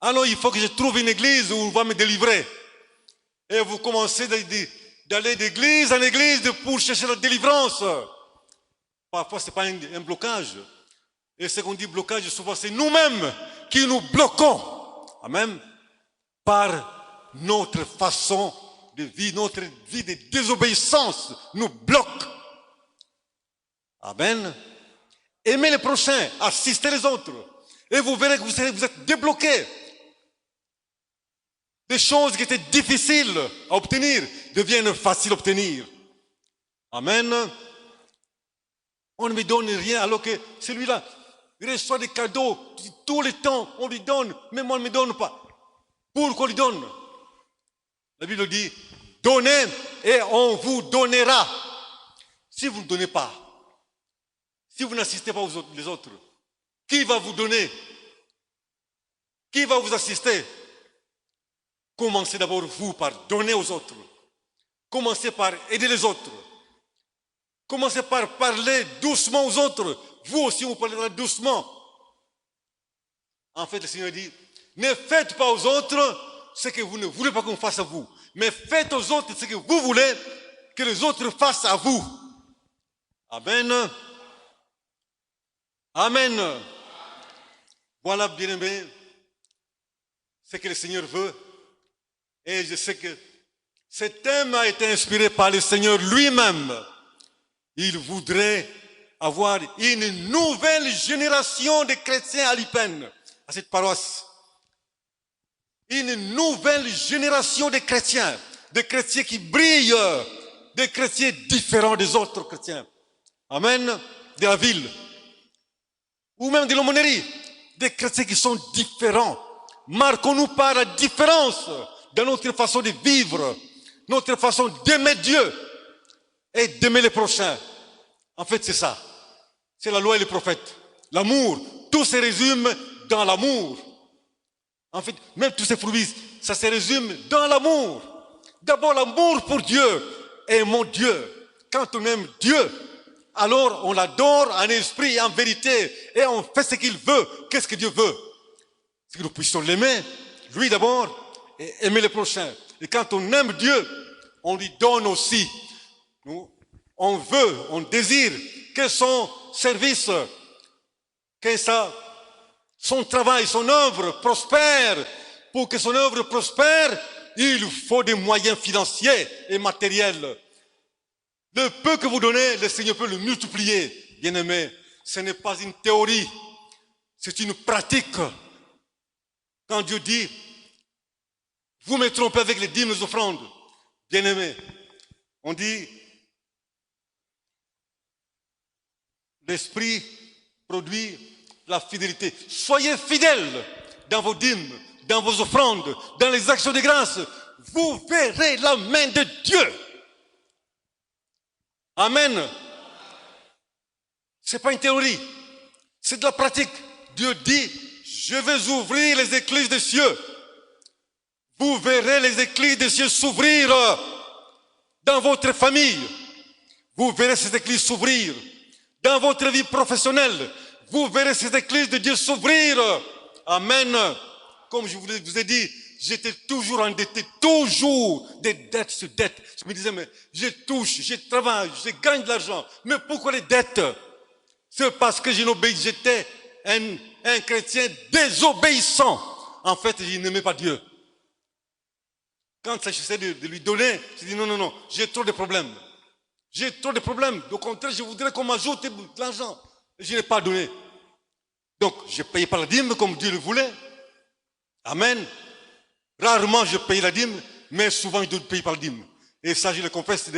Alors il faut que je trouve une église où on va me délivrer. Et vous commencez d'aller d'église en église pour chercher la délivrance. Parfois, ce n'est pas un blocage. Et ce qu'on dit blocage, souvent, c'est nous-mêmes qui nous bloquons. Amen. Par notre façon de vie, notre vie de désobéissance nous bloque. Amen. Aimez les prochains, assistez les autres. Et vous verrez que vous êtes débloqués. Des choses qui étaient difficiles à obtenir deviennent faciles à obtenir. Amen. On ne me donne rien alors que celui-là, il reçoit des cadeaux tout le temps. On lui donne, mais moi on ne me donne pas. Pourquoi on lui donne? La Bible dit, donnez et on vous donnera. Si vous ne donnez pas, si vous n'assistez pas les autres, qui va vous donner? Qui va vous assister? Commencez d'abord vous par donner aux autres. Commencez par aider les autres. Commencez par parler doucement aux autres. Vous aussi, vous parlerez doucement. En fait, le Seigneur dit, ne faites pas aux autres ce que vous ne voulez pas qu'on fasse à vous. Mais faites aux autres ce que vous voulez que les autres fassent à vous. Amen. Amen. Voilà, bien-aimés, ce que le Seigneur veut. Et je sais que ce thème a été inspiré par le Seigneur lui-même. Il voudrait avoir une nouvelle génération de chrétiens à l'Ipen, à cette paroisse. Une nouvelle génération de chrétiens qui brillent, des chrétiens différents des autres chrétiens. Amen. De la ville. Ou même de l'aumônerie. Des chrétiens qui sont différents. Marquons-nous par la différence dans notre façon de vivre, notre façon d'aimer Dieu et d'aimer les prochains. En fait, c'est ça. C'est la loi et les prophètes. L'amour. Tout se résume dans l'amour. En fait, même tous ces fruits, ça se résume dans l'amour. D'abord, l'amour pour Dieu. Aimons Dieu. Quand on aime Dieu, alors on l'adore en esprit et en vérité. Et on fait ce qu'il veut. Qu'est-ce que Dieu veut? C'est que nous puissions l'aimer, lui d'abord, et aimer les prochains. Et quand on aime Dieu, on lui donne aussi. On veut, on désire que son service, que son travail, son œuvre prospère. Pour que son œuvre prospère, il faut des moyens financiers et matériels. Le peu que vous donnez, le Seigneur peut le multiplier. Bien-aimés, ce n'est pas une théorie, c'est une pratique. Quand Dieu dit, vous me trompez avec les dîmes et les offrandes, bien-aimés, on dit, l'Esprit produit la fidélité. Soyez fidèles dans vos dîmes, dans vos offrandes, dans les actions de grâce. Vous verrez la main de Dieu. Amen. C'est pas une théorie, c'est de la pratique. Dieu dit, je vais ouvrir les écluses des cieux. Vous verrez les écluses des cieux s'ouvrir dans votre famille. Vous verrez ces écluses s'ouvrir dans votre vie professionnelle. Vous verrez ces écluses de Dieu s'ouvrir. Amen. Comme je vous ai dit, j'étais toujours endetté, toujours des dettes sur dettes. Je me disais, mais je touche, je travaille, je gagne de l'argent. Mais pourquoi les dettes? C'est parce que j'étais un chrétien désobéissant. En fait, je n'aimais pas Dieu. Quand j'essaie de lui donner, je dis non, j'ai trop de problèmes. J'ai trop de problèmes. Au contraire, je voudrais qu'on m'ajoute de l'argent. Je n'ai pas donné. Donc, je payais pas la dîme comme Dieu le voulait. Amen. Rarement je paye la dîme, mais souvent je ne paye pas la dîme. Et ça, je le confesse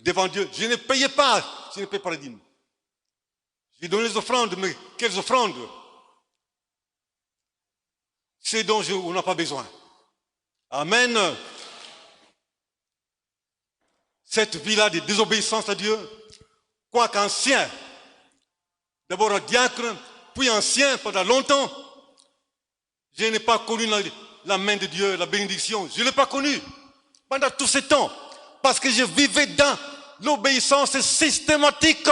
devant Dieu. Je ne payais pas la dîme. J'ai donné les offrandes, mais quelles offrandes? C'est dont on n'a pas besoin. Amen. Cette vie-là de désobéissance à Dieu, quoique ancien, d'abord un diacre, puis ancien pendant longtemps, je n'ai pas connu la main de Dieu, la bénédiction. Je ne l'ai pas connu pendant tout ce temps, parce que je vivais dans l'obéissance systématique.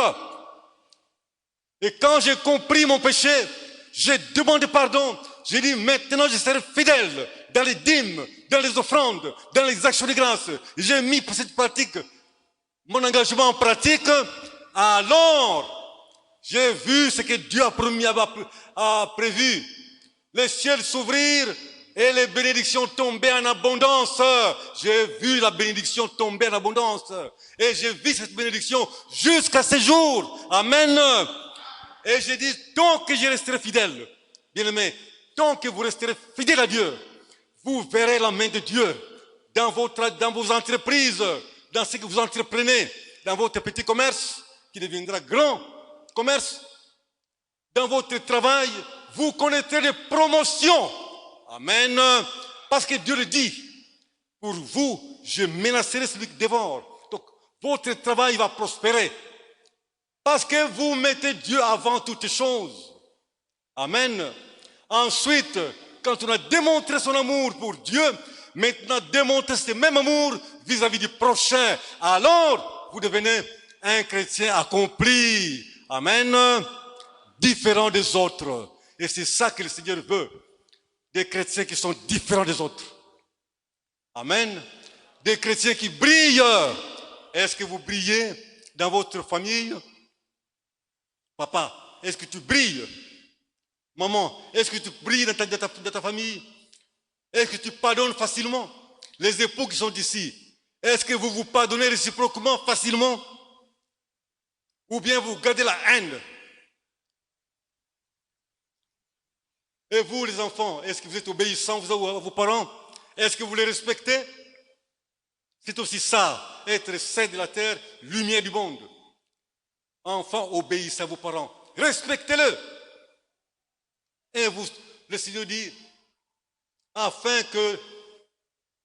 Et quand j'ai compris mon péché, j'ai demandé pardon. J'ai dit, maintenant je serai fidèle dans les dîmes, dans les offrandes, dans les actions de grâce. J'ai mis pour cette pratique, mon engagement en pratique. Alors, j'ai vu ce que Dieu a promis, a prévu. Les ciels s'ouvrir, Et les bénédictions tombaient en abondance. J'ai vu la bénédiction tomber en abondance. Et j'ai vu cette bénédiction jusqu'à ce jour. Amen. Et j'ai dit, tant que je resterai fidèle, bien-aimé, tant que vous resterez fidèle à Dieu, vous verrez la main de Dieu dans vos entreprises, dans ce que vous entreprenez, dans votre petit commerce, qui deviendra grand commerce, dans votre travail, vous connaîtrez des promotions. Amen. Parce que Dieu le dit, pour vous, je menacerai celui qui dévore. Donc, votre travail va prospérer. Parce que vous mettez Dieu avant toutes choses. Amen. Ensuite, quand on a démontré son amour pour Dieu, maintenant démontrer ce même amour vis-à-vis du prochain, alors vous devenez un chrétien accompli. Amen. Différent des autres. Et c'est ça que le Seigneur veut. Des chrétiens qui sont différents des autres. Amen. Des chrétiens qui brillent. Est-ce que vous brillez dans votre famille? Papa, est-ce que tu brilles? Maman, est-ce que tu brilles dans ta famille? Est-ce que tu pardonnes facilement? Les époux qui sont ici, est-ce que vous vous pardonnez réciproquement facilement? Ou bien vous gardez la haine? Et vous, les enfants, est-ce que vous êtes obéissants à vos parents? Est-ce que vous les respectez? C'est aussi ça, être saint de la terre, lumière du monde. Enfants, obéissez à vos parents. Respectez-le. Et vous, le Seigneur dit, afin que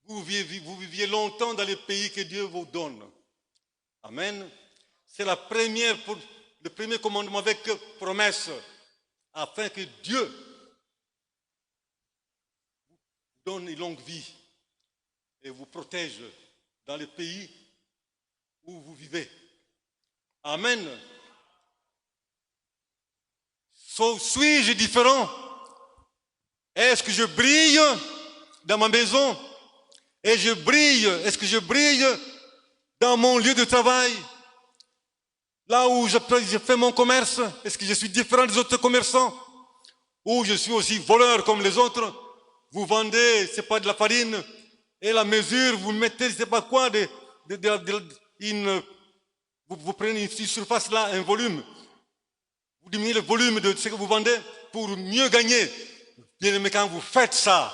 vous viviez longtemps dans les pays que Dieu vous donne. Amen. C'est le premier commandement avec promesse, afin que Dieu vous donne une longue vie et vous protège dans les pays où vous vivez. Amen. Suis-je différent? Est-ce que je brille dans ma maison? Est-ce que je brille dans mon lieu de travail? Là où je fais mon commerce? Est-ce que je suis différent des autres commerçants? Ou je suis aussi voleur comme les autres? Vous vendez, c'est pas de la farine, et la mesure, vous mettez, c'est pas quoi, vous prenez une surface là, un volume. Vous diminuez le volume de ce que vous vendez pour mieux gagner. Bien aimé, quand vous faites ça,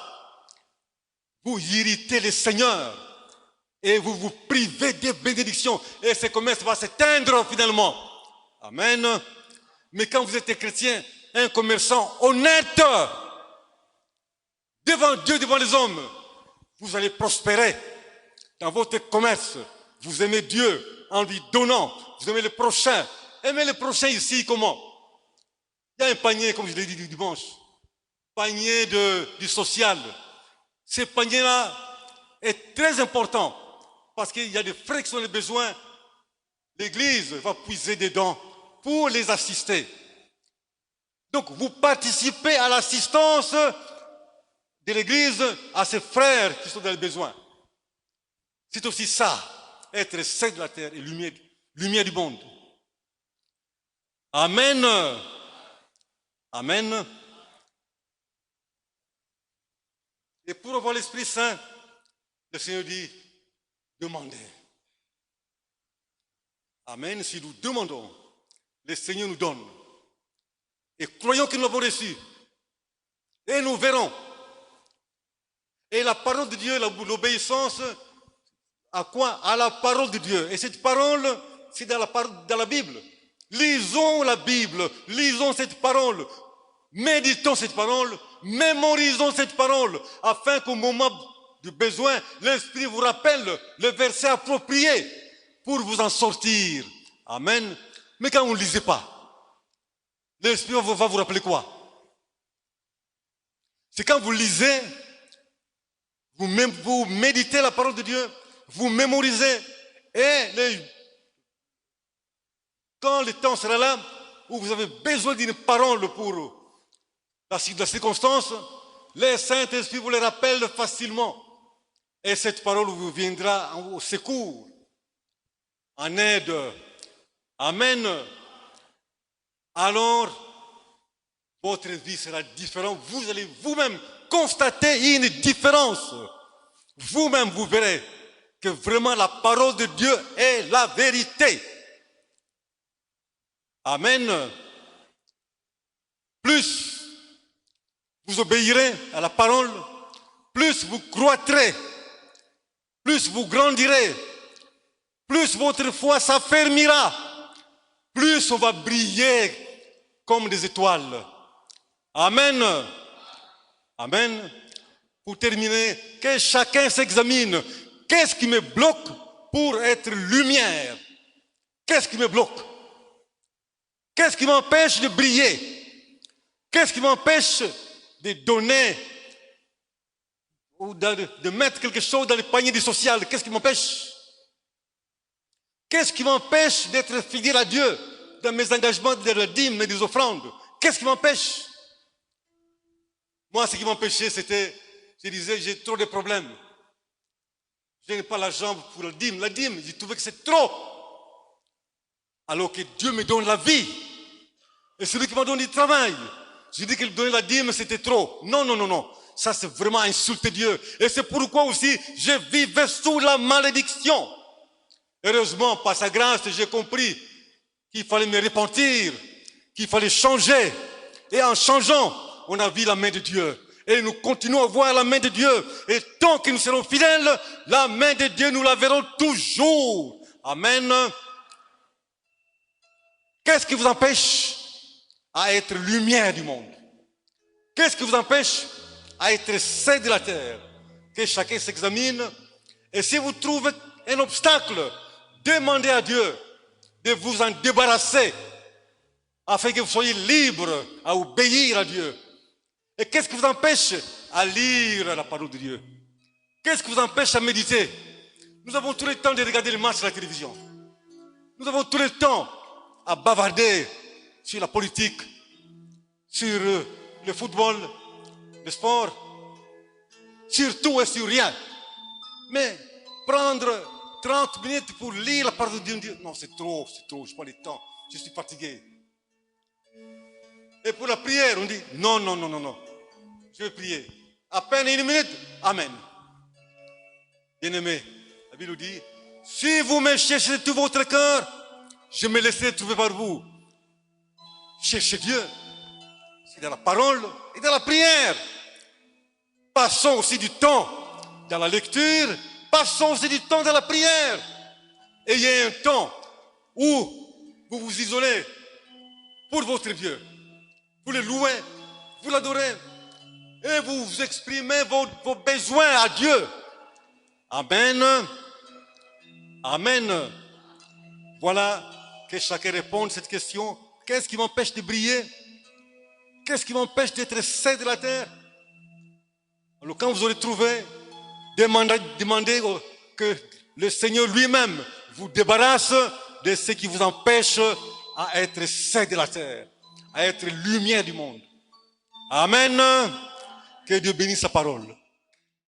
vous irritez le Seigneur et vous vous privez des bénédictions. Et ce commerce va s'éteindre finalement. Amen. Mais quand vous êtes chrétien, un commerçant honnête, devant Dieu, devant les hommes, vous allez prospérer dans votre commerce. Vous aimez Dieu en lui donnant. Vous aimez le prochain. Aimez le prochain ici, comment? Il y a un panier, comme je l'ai dit du dimanche, panier du social. Ce panier-là est très important parce qu'il y a des frères qui ont besoin. L'Église va puiser dedans pour les assister. Donc, vous participez à l'assistance de l'Église à ses frères qui sont dans le besoin. C'est aussi ça, être saint de la terre et lumière du monde. Amen. Amen. Et pour avoir l'Esprit Saint, le Seigneur dit, demandez. Amen. Si nous demandons, le Seigneur nous donne. Et croyons que nous l'avons reçu. Et nous verrons. Et la parole de Dieu, l'obéissance, à quoi? À la parole de Dieu. Et cette parole, c'est dans la Bible. Lisons la Bible, lisons cette parole, méditons cette parole, mémorisons cette parole, afin qu'au moment du besoin, l'Esprit vous rappelle le verset approprié pour vous en sortir. Amen. Mais quand vous ne lisez pas, l'Esprit va vous rappeler quoi? C'est quand vous lisez, vous méditez la parole de Dieu, vous mémorisez, et quand le temps sera là, où vous avez besoin d'une parole pour la circonstance, le Saint-Esprit vous le rappelle facilement. Et cette parole vous viendra au secours, en aide. Amen. Alors, votre vie sera différente. Vous allez vous-même constater une différence. Vous-même, vous verrez que vraiment la parole de Dieu est la vérité. Amen. Plus vous obéirez à la parole, plus vous croîtrez, plus vous grandirez, plus votre foi s'affermira, plus on va briller comme des étoiles. Amen. Amen. Pour terminer, que chacun s'examine. Qu'est-ce qui me bloque pour être lumière? Qu'est-ce qui me bloque? Qu'est-ce qui m'empêche de briller? Qu'est-ce qui m'empêche de donner ou de mettre quelque chose dans le panier du social? Qu'est-ce qui m'empêche? Qu'est-ce qui m'empêche d'être fidèle à Dieu dans mes engagements de la dîme et des offrandes? Qu'est-ce qui m'empêche? Moi, ce qui m'empêchait, c'était, je disais, j'ai trop de problèmes. Je n'ai pas l'argent pour la dîme. La dîme, j'ai trouvé que c'est trop. Alors que Dieu me donne la vie. Et celui qui m'a donné du travail, j'ai dit qu'il donnait la dîme, c'était trop. Non, non, non, non. Ça, c'est vraiment insulter Dieu. Et c'est pourquoi aussi, je vivais sous la malédiction. Heureusement, par sa grâce, j'ai compris qu'il fallait me repentir, qu'il fallait changer. Et en changeant, on a vu la main de Dieu. Et nous continuons à voir la main de Dieu. Et tant que nous serons fidèles, la main de Dieu, nous la verrons toujours. Amen. Qu'est-ce qui vous empêche à être lumière du monde? Qu'est-ce qui vous empêche à être sel de la terre? Que chacun s'examine. Et si vous trouvez un obstacle, demandez à Dieu de vous en débarrasser afin que vous soyez libres à obéir à Dieu. Et qu'est-ce qui vous empêche à lire la parole de Dieu? Qu'est-ce qui vous empêche à méditer? Nous avons tout le temps de regarder les matchs à la télévision. Nous avons tout le temps à bavarder sur la politique, sur le football, le sport, sur tout et sur rien. Mais prendre 30 minutes pour lire la parole de Dieu, non, c'est trop, je n'ai pas le temps, je suis fatigué. Et pour la prière, on dit, non, non, non, non, non, je vais prier. À peine une minute, amen. Bien-aimé, la Bible dit, si vous me cherchez de tout votre cœur, je me laisserai trouver par vous. Cherchez Dieu, c'est dans la parole et dans la prière. Passons aussi du temps dans la lecture, passons aussi du temps dans la prière. Ayez un temps où vous vous isolez pour votre Dieu. Vous le louez, vous l'adorez et vous exprimez vos besoins à Dieu. Amen. Amen. Voilà, que chacun réponde à cette question. Qu'est-ce qui m'empêche de briller? Qu'est-ce qui m'empêche d'être sel de la terre? Alors quand vous aurez trouvé, demandez que le Seigneur lui-même vous débarrasse de ce qui vous empêche à être sel de la terre, à être lumière du monde. Amen. Que Dieu bénisse sa parole.